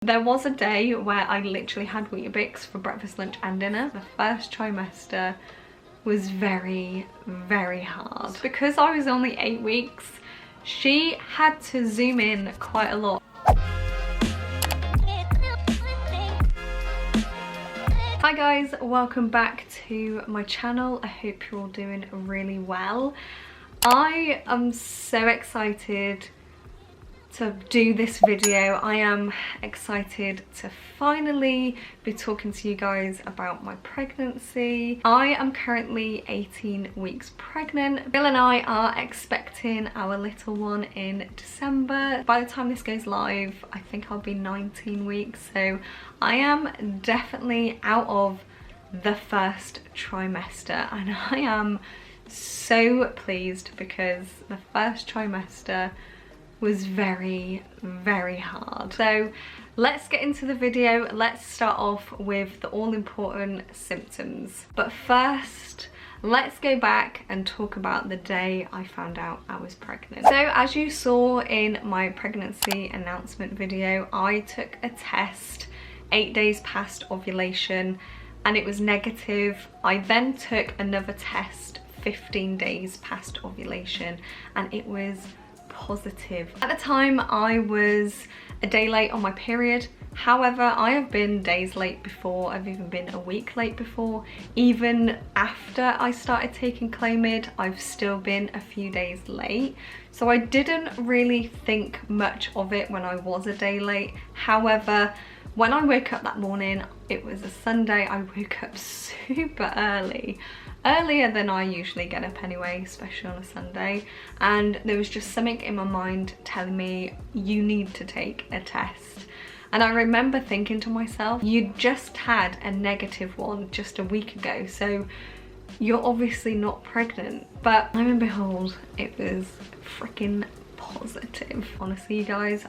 There was a day where I literally had Weetabix for breakfast, lunch and dinner. The first trimester was very, very hard. Because I was only 8 weeks, she had to zoom in quite a lot. Hi guys, welcome back to my channel. I hope you're all doing really well. I am so excited to do this video. I am excited to finally be talking to you guys about my pregnancy. I am currently 18 weeks pregnant. Bill and I are expecting our little one in December. By the time this goes live, I think I'll be 19 weeks, so I am definitely out of the first trimester, and I am so pleased because the first trimester was very, very hard. So let's get into the video. Let's start off with the all-important symptoms. But first, let's go back and talk about the day I found out I was pregnant. So as you saw in my pregnancy announcement video, I took a test 8 days past ovulation and it was negative. I then took another test 15 days past ovulation and it was positive. At the time I was a day late on my period. However, I have been days late before. I've even been a week late before. Even after I started taking Clomid, I've still been a few days late. So I didn't really think much of it when I was a day late. However, when I woke up that morning, it was a Sunday, I woke up super early. Earlier than I usually get up anyway, especially on a Sunday, and there was just something in my mind telling me you need to take a test. And I remember thinking to myself, you just had a negative one just a week ago, so you're obviously not pregnant. But lo and behold, it was freaking positive. Honestly, you guys,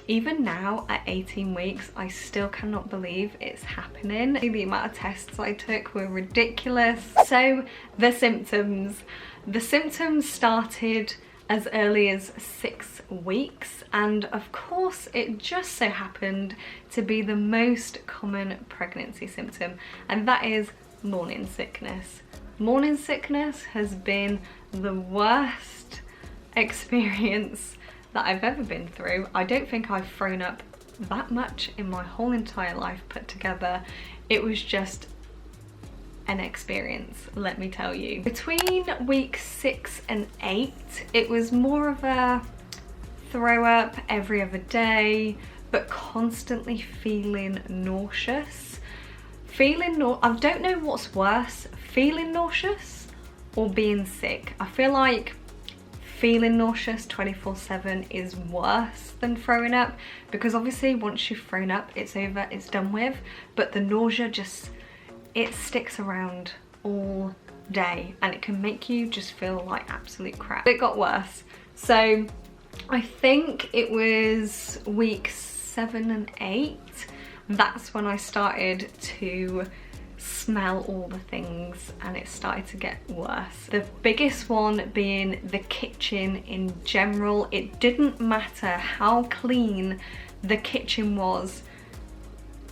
even now at 18 weeks, I still cannot believe it's happening. The amount of tests I took were ridiculous. So the symptoms started as early as 6 weeks, and of course it just so happened to be the most common pregnancy symptom, and that is morning sickness. Morning sickness has been the worst experience that I've ever been through. I don't think I've thrown up that much in my whole entire life put together. It was just an experience, let me tell you. Between week 6 and 8, it was more of a throw up every other day, but constantly feeling nauseous. I don't know what's worse, feeling nauseous or being sick. I feel like feeling nauseous 24/7 is worse than throwing up, because obviously once you've thrown up, it's over, it's done with, but the nausea it sticks around all day and it can make you just feel like absolute crap. It got worse. So I think it was week 7 and 8, that's when I started to smell all the things and it started to get worse. The biggest one being the kitchen in general. It didn't matter how clean the kitchen was,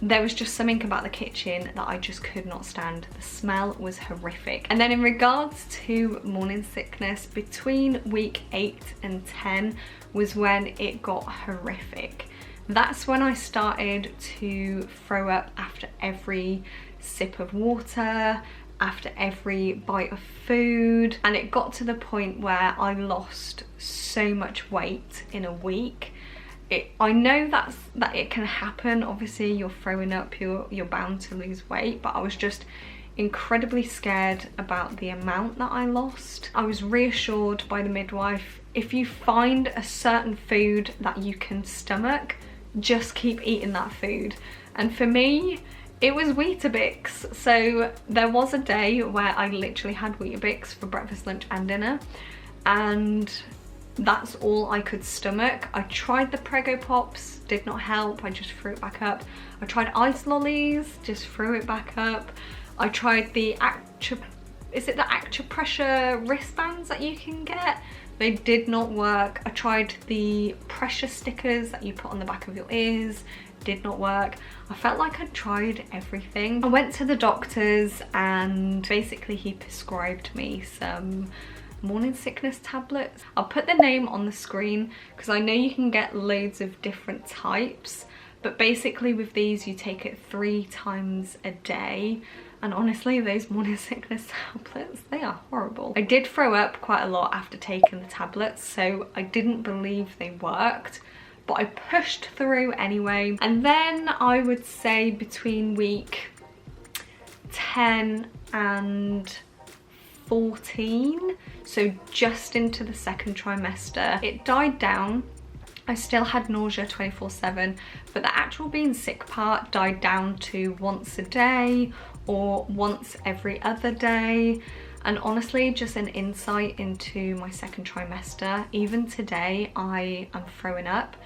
there was just something about the kitchen that I just could not stand. The smell was horrific. And then in regards to morning sickness, between week 8 and 10 was when it got horrific. That's when I started to throw up after every sip of water, after every bite of food, and it got to the point where I lost so much weight in a week. I know that it can happen. Obviously you're throwing up, you're bound to lose weight, but I was just incredibly scared about the amount that I lost. I was reassured by the midwife, if you find a certain food that you can stomach, just keep eating that food. And for me, it was Weetabix. So there was a day where I literally had Weetabix for breakfast, lunch and dinner, and that's all I could stomach. I tried the Prego Pops, did not help, I just threw it back up. I tried ice lollies, just threw it back up. I tried the is it the acupressure wristbands that you can get? They did not work. I tried the pressure stickers that you put on the back of your ears, did not work. I felt like I'd tried everything. I went to the doctors and basically he prescribed me some morning sickness tablets. I'll put the name on the screen because I know you can get loads of different types, but basically with these you take it 3 times a day. And honestly, those morning sickness tablets, they are horrible. I did throw up quite a lot after taking the tablets, so I didn't believe they worked, but I pushed through anyway. And then I would say between week 10 and 14, so just into the 2nd trimester, it died down. I still had nausea 24/7, but the actual being sick part died down to once a day or once every other day. And honestly, just an insight into my 2nd trimester, even today I am throwing up,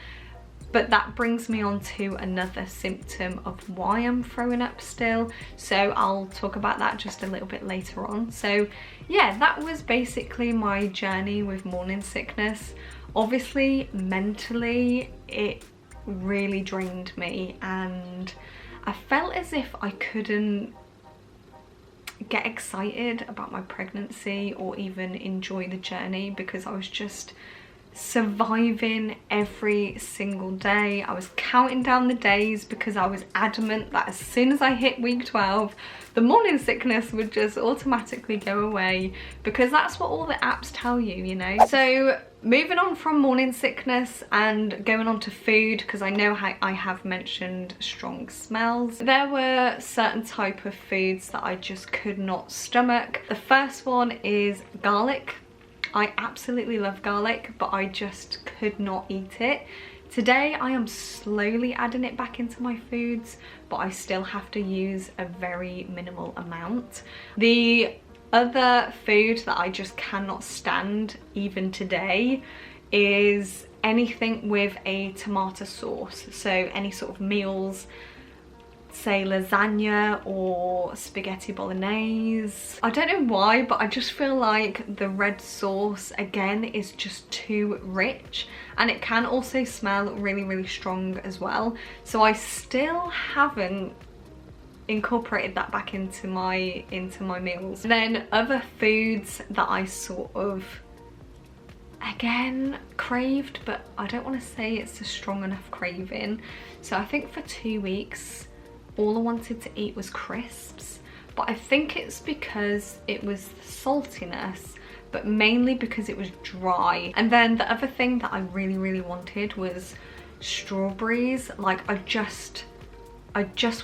but that brings me on to another symptom of why I'm throwing up still, so I'll talk about that just a little bit later on. So yeah, that was basically my journey with morning sickness. Obviously mentally it really drained me, and I felt as if I couldn't get excited about my pregnancy or even enjoy the journey because I was just surviving every single day. I was counting down the days because I was adamant that as soon as I hit week 12 the morning sickness would just automatically go away, because that's what all the apps tell you, you know. So moving on from morning sickness and going on to food, because I know I have mentioned strong smells. There were certain type of foods that I just could not stomach. The first one is garlic. I absolutely love garlic, but I just could not eat it. Today I am slowly adding it back into my foods, but I still have to use a very minimal amount. The other food that I just cannot stand even today is anything with a tomato sauce. So any sort of meals, say lasagna or spaghetti bolognese. I don't know why, but I just feel like the red sauce again is just too rich, and it can also smell really, really strong as well. So I still haven't incorporated that back into my meals. Then other foods that I sort of again craved, but I don't want to say it's a strong enough craving. So I think for 2 weeks all I wanted to eat was crisps, but I think it's because it was the saltiness, but mainly because it was dry. And then the other thing that I really, really wanted was strawberries. Like I just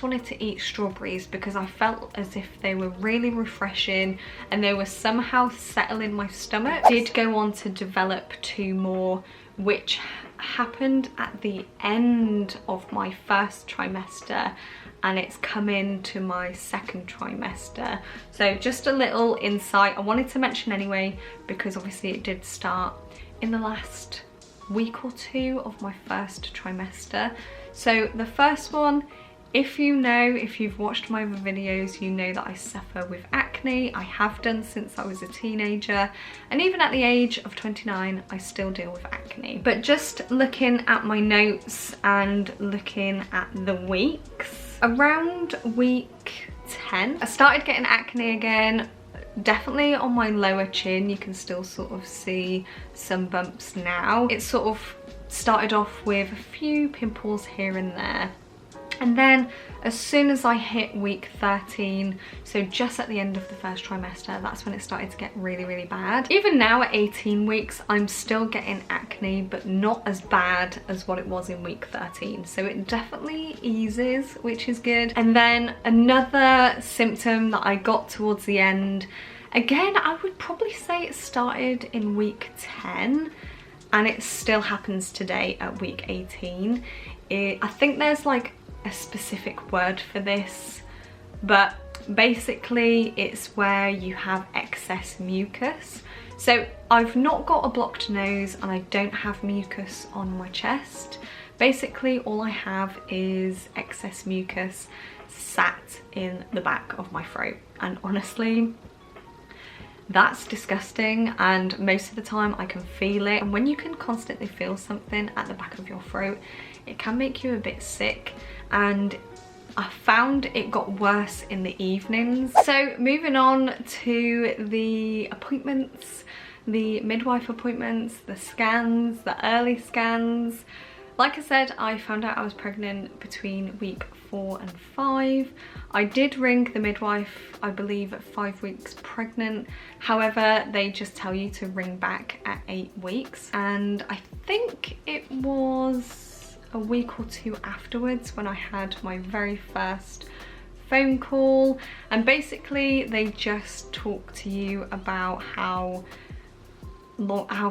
wanted to eat strawberries because I felt as if they were really refreshing and they were somehow settling my stomach. I did go on to develop 2 more, which happened at the end of my 1st trimester, and it's come into my 2nd trimester. So just a little insight I wanted to mention anyway, because obviously it did start in the last week or 2 of my 1st trimester. So the first one, if you've watched my other videos, you know that I suffer with acne. I have done since I was a teenager, and even at the age of 29 I still deal with acne. But just looking at my notes and looking at the weeks, around week 10 I started getting acne again, definitely on my lower chin. You can still sort of see some bumps now. It sort of started off with a few pimples here and there. And then as soon as I hit week 13, so just at the end of the 1st trimester, that's when it started to get really, really bad. Even now at 18 weeks, I'm still getting acne, but not as bad as what it was in week 13. So it definitely eases, which is good. And then another symptom that I got towards the end, again, I would probably say it started in week 10 and it still happens today at week 18. I think there's like a specific word for this, but basically it's where you have excess mucus. So I've not got a blocked nose and I don't have mucus on my chest. Basically all I have is excess mucus sat in the back of my throat, and honestly that's disgusting, and most of the time I can feel it. And when you can constantly feel something at the back of your throat, it can make you a bit sick, and I found it got worse in the evenings. So moving on to the appointments, the midwife appointments, the scans, the early scans. Like I said, I found out I was pregnant between week 4 and 5. I did ring the midwife, I believe, at 5 weeks pregnant. However, they just tell you to ring back at 8 weeks. And I think it was a week or 2 afterwards when I had my very first phone call. And basically they just talk to you about how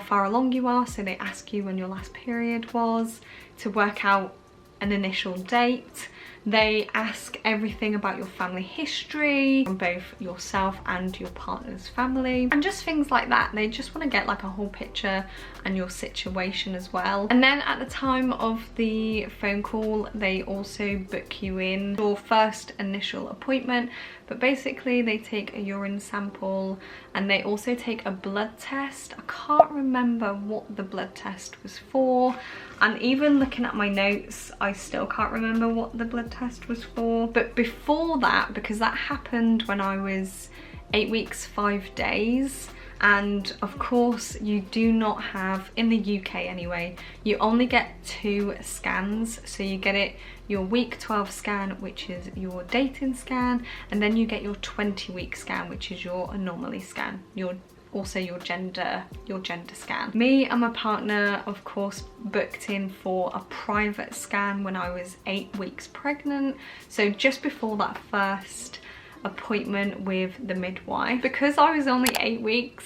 far along you are. So they ask you when your last period was to work out an initial date. They ask everything about your family history from both yourself and your partner's family, and just things like that. They just want to get like a whole picture and your situation as well. And then at the time of the phone call, they also book you in your first initial appointment. But basically they take a urine sample and they also take a blood test. I can't remember what the blood test was for, and even looking at my notes I still can't remember what the blood test was for. But before that, because that happened when I was 8 weeks 5 days, and of course you do not have, in the UK anyway, you only get 2 scans. So you get your week 12 scan, which is your dating scan, and then you get your 20-week scan, which is your anomaly scan, also your gender scan. Me and my partner, of course, booked in for a private scan when I was 8 weeks pregnant, so just before that first appointment with the midwife. Because I was only 8 weeks,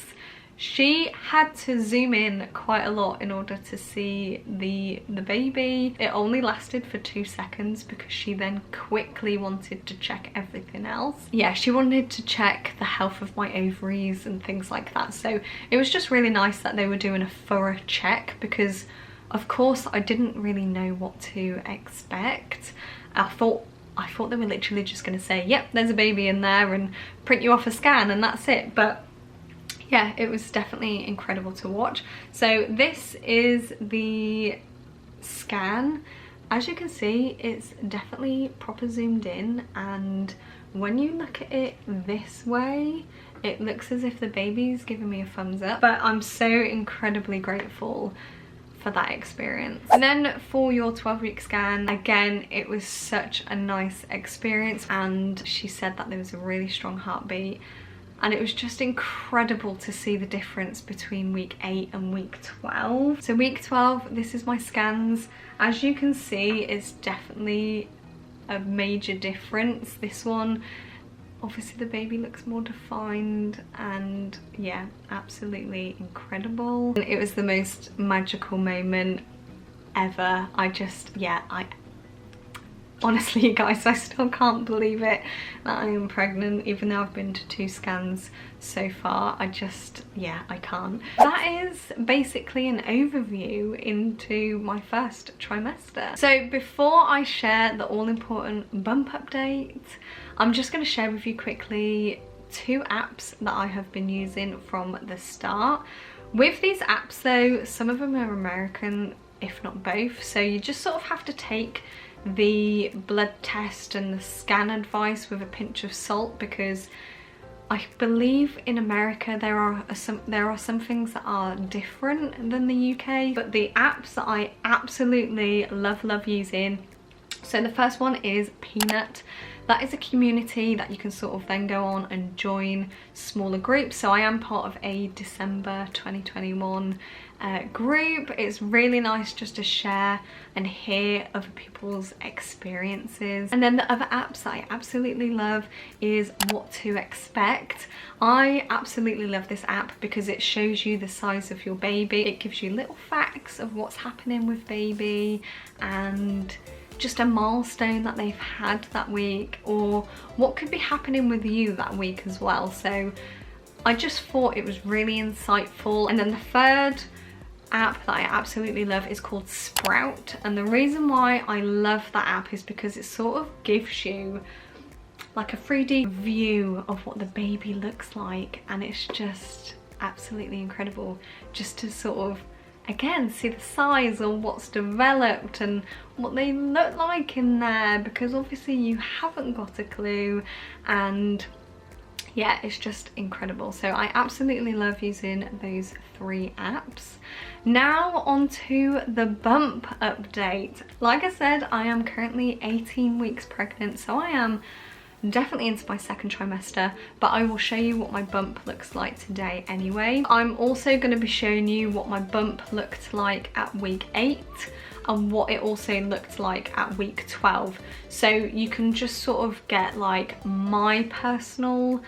she had to zoom in quite a lot in order to see the baby. It only lasted for 2 seconds because she then quickly wanted to check everything else. Yeah, she wanted to check the health of my ovaries and things like that. So it was just really nice that they were doing a thorough check, because of course I didn't really know what to expect. I thought they were literally just going to say, yep, there's a baby in there, and print you off a scan and that's it. But yeah, it was definitely incredible to watch. So this is the scan. As you can see, it's definitely proper zoomed in, and when you look at it this way, it looks as if the baby's giving me a thumbs up. But I'm so incredibly grateful for that experience. And then for your 12-week scan, again, it was such a nice experience, and she said that there was a really strong heartbeat. And it was just incredible to see the difference between week 8 and week 12. So week 12, this is my scans. As you can see, it's definitely a major difference. This one, obviously the baby looks more defined, and yeah, absolutely incredible. And it was the most magical moment ever. Honestly, you guys, I still can't believe it that I am pregnant, even though I've been to 2 scans so far. I can't. That is basically an overview into my first trimester. So before I share the all-important bump update, I'm just going to share with you quickly 2 apps that I have been using from the start. With these apps though, some of them are American, if not both, so you just sort of have to take the blood test and the scan advice with a pinch of salt, because I believe in America there are some things that are different than the UK. But the apps that I absolutely love using, so the first one is Peanut. That is a community that you can sort of then go on and join smaller groups. So I am part of a December 2021 group. It's really nice just to share and hear other people's experiences. And then the other apps that I absolutely love is What to Expect. I absolutely love this app because it shows you the size of your baby. It gives you little facts of what's happening with baby, and just a milestone that they've had that week, or what could be happening with you that week as well. So I just thought it was really insightful. And then the third app that I absolutely love is called Sprout, and the reason why I love that app is because it sort of gives you like a 3D view of what the baby looks like, and it's just absolutely incredible just to sort of, again, see the size of what's developed and what they look like in there, because obviously you haven't got a clue. And yeah, it's just incredible. So I absolutely love using those 3 apps. Now on to the bump update. Like I said, I am currently 18 weeks pregnant, so I am definitely into my 2nd trimester, but I will show you what my bump looks like today anyway. I'm also going to be showing you what my bump looked like at week 8 and what it also looked like at week 12. So you can just sort of get like my personal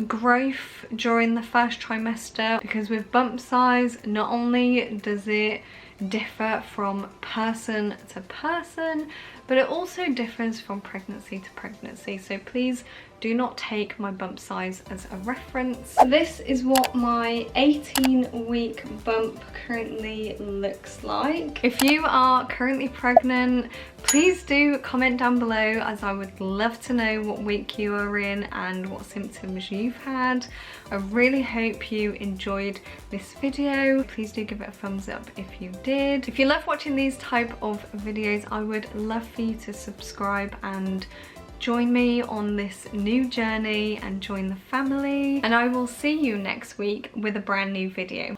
growth during the 1st trimester, because with bump size, not only does it differ from person to person, but it also differs from pregnancy to pregnancy. So please do not take my bump size as a reference. This is what my 18-week bump currently looks like. If you are currently pregnant, please do comment down below, as I would love to know what week you are in and what symptoms you've had. I really hope you enjoyed this video. Please do give it a thumbs up if you did. If you love watching these type of videos, I would love for you to subscribe and join me on this new journey and join the family. And I will see you next week with a brand new video.